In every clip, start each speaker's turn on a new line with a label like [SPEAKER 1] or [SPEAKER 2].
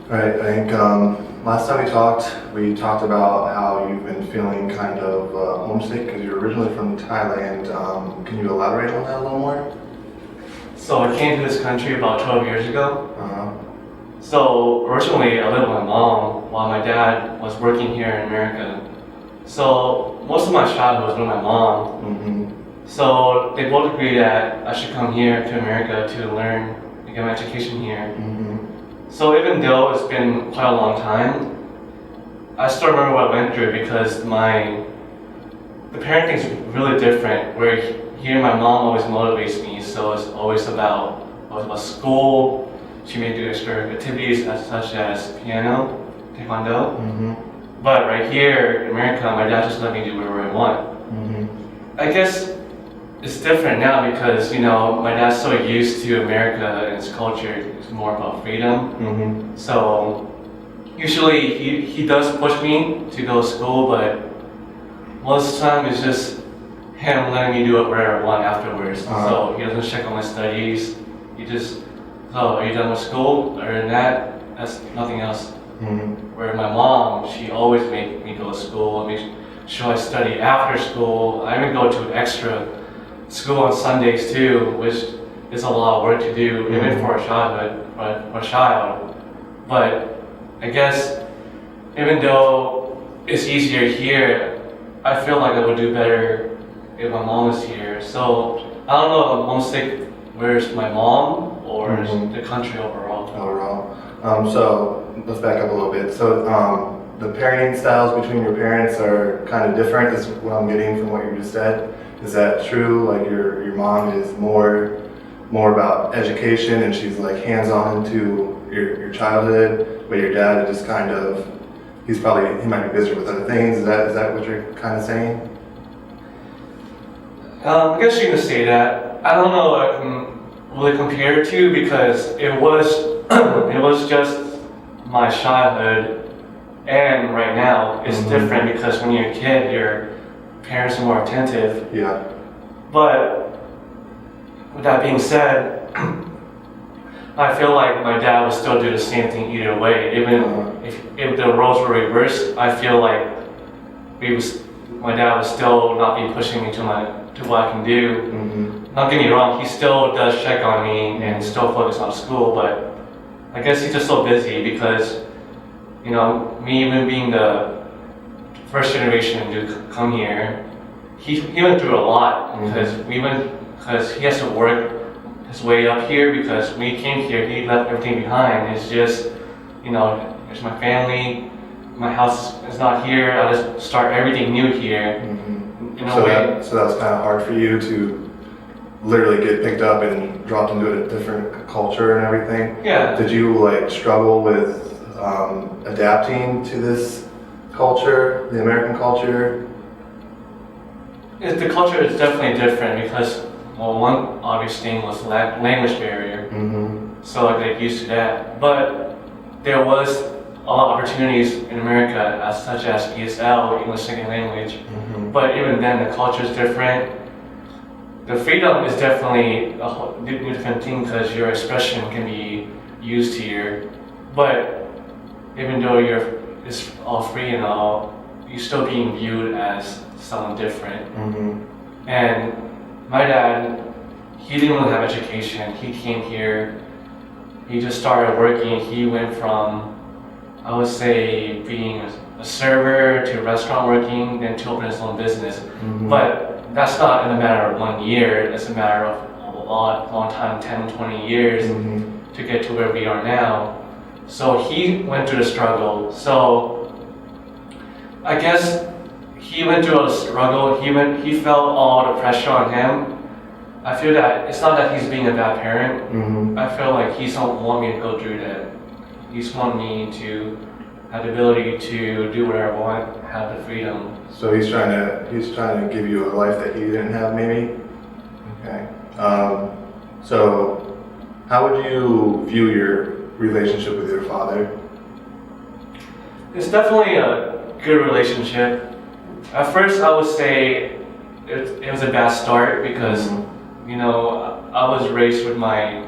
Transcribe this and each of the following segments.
[SPEAKER 1] Right, I think last time we talked about how you've been feeling kind of homesick because you're originally from Thailand. Can you elaborate on that a little more?
[SPEAKER 2] So I came to this country about 12 years ago.
[SPEAKER 1] Uh-huh.
[SPEAKER 2] So originally I lived with my mom while my dad was working here in America. So most of my childhood was with my mom.
[SPEAKER 1] Mm-hmm.
[SPEAKER 2] So they both agreed that I should come here to America to learn and get my education here.
[SPEAKER 1] Mm-hmm.
[SPEAKER 2] So even though it's been quite a long time, I still remember what I went through because the parenting is really different. Where here my mom always motivates me, so it's always about school. She may do extra activities such as piano, taekwondo.
[SPEAKER 1] Mm-hmm.
[SPEAKER 2] But right here in America, my dad just let me do whatever I want.
[SPEAKER 1] Mm-hmm.
[SPEAKER 2] I guess it's different now because my dad's so used to America and its culture. It's more about freedom.
[SPEAKER 1] Mm-hmm.
[SPEAKER 2] So usually he does push me to go to school, but most of the time it's just him letting me do whatever I want afterwards.
[SPEAKER 1] Uh-huh.
[SPEAKER 2] So he doesn't check on my studies. He just, oh, are you done with school? Other than that, that's nothing else.
[SPEAKER 1] Mm-hmm.
[SPEAKER 2] Where my mom, she always made me go to school, make sure I study after school. I even go to extra school on Sundays too, which is a lot of work to do, even for a child. But I guess even though it's easier here, I feel like I would do better if my mom was here. So I don't know if I'm homesick where's my mom or the country overall.
[SPEAKER 1] Overall. So let's back up a little bit. So the parenting styles between your parents are kind of different, is what I'm getting from what you just said. Is that true? Like your mom is more about education and she's like hands-on into your childhood, but your dad is just kind of, he might be busy with other things. Is that what you're kind of saying?
[SPEAKER 2] I guess you can say that. I don't know what I can really compare it to because it was just my childhood, and right now it's different because when you're a kid, your parents are more attentive.
[SPEAKER 1] Yeah.
[SPEAKER 2] But with that being said, I feel like my dad would still do the same thing either way. Even if the roles were reversed, I feel like my dad would still not be pushing me to what I can do.
[SPEAKER 1] Mm-hmm.
[SPEAKER 2] Don't get me wrong, he still does check on me and still focus on school, but I guess he's just so busy because, me even being the first generation to come here, he went through a lot because he has to work his way up here because when he came here, he left everything behind. It's just, there's my family, my house is not here, I just start everything new here.
[SPEAKER 1] Mm-hmm.
[SPEAKER 2] In a way.
[SPEAKER 1] So that was kind of hard for you to literally get picked up and dropped into a different culture and everything.
[SPEAKER 2] Yeah.
[SPEAKER 1] Did you struggle with adapting to this culture, the American culture?
[SPEAKER 2] The culture is definitely different because, one obvious thing was language barrier.
[SPEAKER 1] Mm-hmm.
[SPEAKER 2] So I get used to that. But there was a lot of opportunities in America, such as ESL, English Second Language.
[SPEAKER 1] Mm-hmm.
[SPEAKER 2] But even then, the culture is different. The freedom is definitely a whole different thing because your expression can be used here. But even though it's all free and all, you're still being viewed as someone different.
[SPEAKER 1] Mm-hmm.
[SPEAKER 2] And my dad, he didn't really have education. He came here, he just started working. He went from, I would say, being a server to restaurant working, then to open his own business.
[SPEAKER 1] Mm-hmm.
[SPEAKER 2] But that's not in a matter of 1 year, it's a matter of a long time, 10, 20 years
[SPEAKER 1] Mm-hmm.
[SPEAKER 2] to get to where we are now. So he went through the struggle. So I guess he went through a struggle. He felt all the pressure on him. I feel that it's not that he's being a bad parent.
[SPEAKER 1] Mm-hmm.
[SPEAKER 2] I feel like he don't want me to go through that. He just want me to have the ability to do whatever I want, have the freedom.
[SPEAKER 1] So he's trying to give you a life that he didn't have, maybe. Okay. So how would you view your relationship with your father?
[SPEAKER 2] It's definitely a good relationship. At first, I would say it was a bad start because, I was raised with my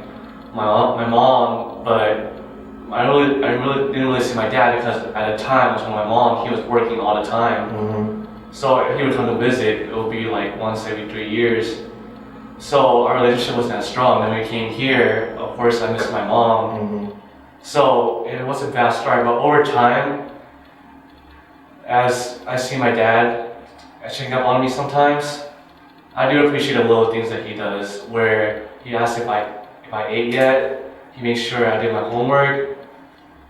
[SPEAKER 2] mom, but I really didn't really see my dad because at the time, it was with my mom, he was working all the time.
[SPEAKER 1] Mm-hmm.
[SPEAKER 2] So if he would come to visit, it would be like once every 3 years. So our relationship wasn't that strong. Then we came here, of course I missed my mom.
[SPEAKER 1] Mm-hmm.
[SPEAKER 2] So it was a bad start, but over time, as I see my dad checking up on me sometimes, I do appreciate the little things that he does, where he asks if I ate yet, he makes sure I did my homework.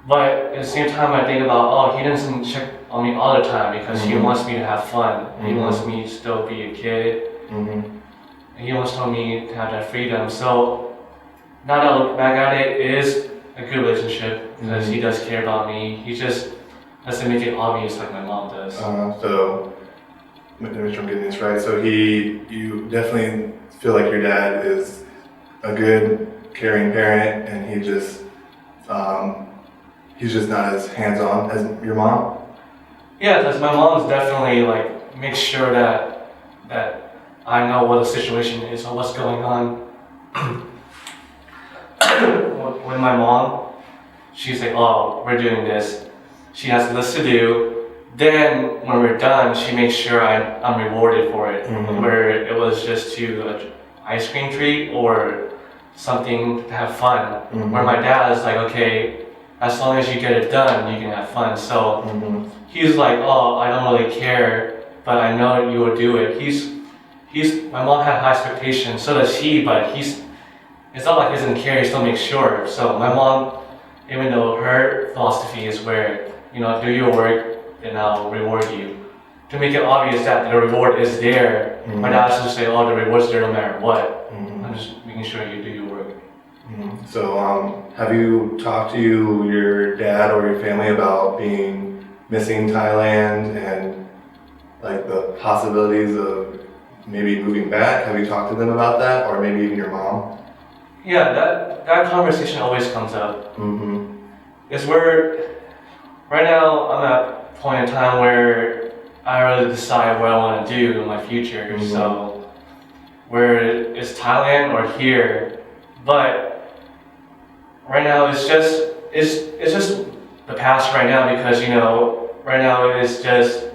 [SPEAKER 2] But at the same time, I think about, oh, he doesn't check on me all the time because he
[SPEAKER 1] Mhm.
[SPEAKER 2] wants me to have fun. He
[SPEAKER 1] Mhm.
[SPEAKER 2] wants me to still be a kid.
[SPEAKER 1] Mm-hmm.
[SPEAKER 2] And he wants me to have that freedom. So now that I look back at it, it is a good relationship because he does care about me. He just doesn't make it obvious like my mom does.
[SPEAKER 1] So, make sure I'm getting this right. So you definitely feel like your dad is a good, caring parent, and he's just not as hands-on as your mom.
[SPEAKER 2] Yeah, because my mom's definitely like makes sure that I know what the situation is or what's going on. With my mom, she's like, oh, we're doing this. She has a list to do. Then when we're done, she makes sure I'm rewarded for it.
[SPEAKER 1] Mhm.
[SPEAKER 2] Where it was just to an ice cream treat or something to have fun.
[SPEAKER 1] Mhm.
[SPEAKER 2] Where my dad is like, okay, as long as you get it done, you can have fun. So
[SPEAKER 1] Mm-hmm.
[SPEAKER 2] he's like, oh, I don't really care, but I know you will do it. My mom had high expectations, so does he, but it's not like he doesn't care, he still makes sure. So my mom, even though her philosophy is where, do your work, and I'll reward you. To make it obvious that the reward is there, my dad doesn't say, oh, the reward's there no matter what.
[SPEAKER 1] Mm-hmm.
[SPEAKER 2] I'm just making sure you do your work.
[SPEAKER 1] Mm-hmm. So, have you talked to your dad or your family about missing Thailand and like the possibilities of maybe moving back? Have you talked to them about that, or maybe even your mom?
[SPEAKER 2] Yeah, that conversation always comes up.
[SPEAKER 1] Mm-hmm.
[SPEAKER 2] It's where, right now, I'm at a point in time where I really decide what I want to do in my future.
[SPEAKER 1] Mhm.
[SPEAKER 2] So, where it's Thailand or here, but right now it's just the past right now because right now it is just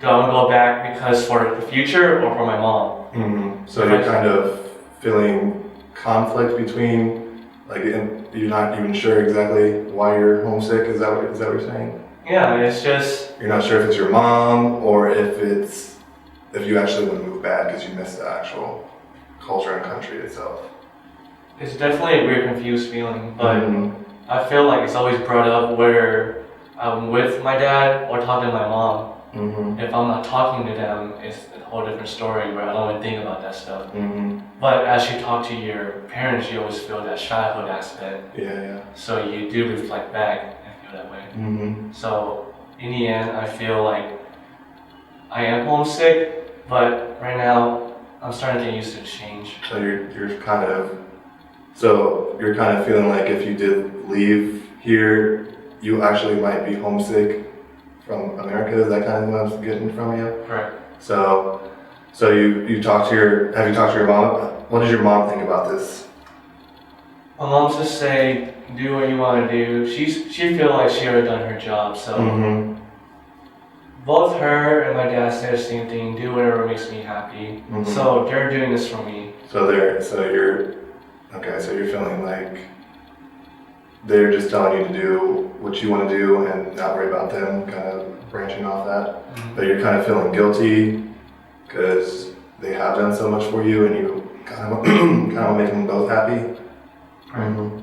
[SPEAKER 2] do I want to go back because for the future or for my mom.
[SPEAKER 1] Mm-hmm. So you're kind of feeling conflict between, like, you're not even sure exactly why you're homesick. Is that what you're saying?
[SPEAKER 2] Yeah, it's just
[SPEAKER 1] You're not sure if it's your mom or if you actually want to move back because you miss the actual culture and country itself.
[SPEAKER 2] it's definitely a weird confused feeling, but
[SPEAKER 1] Mhm.
[SPEAKER 2] I feel like it's always brought up whether I'm with my dad or talking to my mom.
[SPEAKER 1] Mhm.
[SPEAKER 2] If I'm not talking to them, it's a whole different story where I don't even think about that stuff.
[SPEAKER 1] Mhm.
[SPEAKER 2] But as you talk to your parents, you always feel that childhood aspect.
[SPEAKER 1] Yeah.
[SPEAKER 2] So you do reflect back and feel that way.
[SPEAKER 1] Mhm.
[SPEAKER 2] So in the end, I feel like I am homesick, but right now I'm starting to get used to the change.
[SPEAKER 1] So you're kind of feeling like if you did leave here, you actually might be homesick from America. Is that kind of what I'm getting from you?
[SPEAKER 2] Correct.
[SPEAKER 1] So have you talked to your mom? What does your mom think about this?
[SPEAKER 2] My mom's just say, do what you want to do. She feel like she already done her job. So
[SPEAKER 1] Mm-hmm.
[SPEAKER 2] both her and my dad say the same thing. Do whatever makes me happy.
[SPEAKER 1] Mhm.
[SPEAKER 2] So they're doing this for me.
[SPEAKER 1] So you're feeling like they're just telling you to do what you want to do and not worry about them kind of branching off that.
[SPEAKER 2] Mhm.
[SPEAKER 1] But you're kind of feeling guilty because they have done so much for you and you kind of want to make them both happy.
[SPEAKER 2] Right.
[SPEAKER 1] Mhm.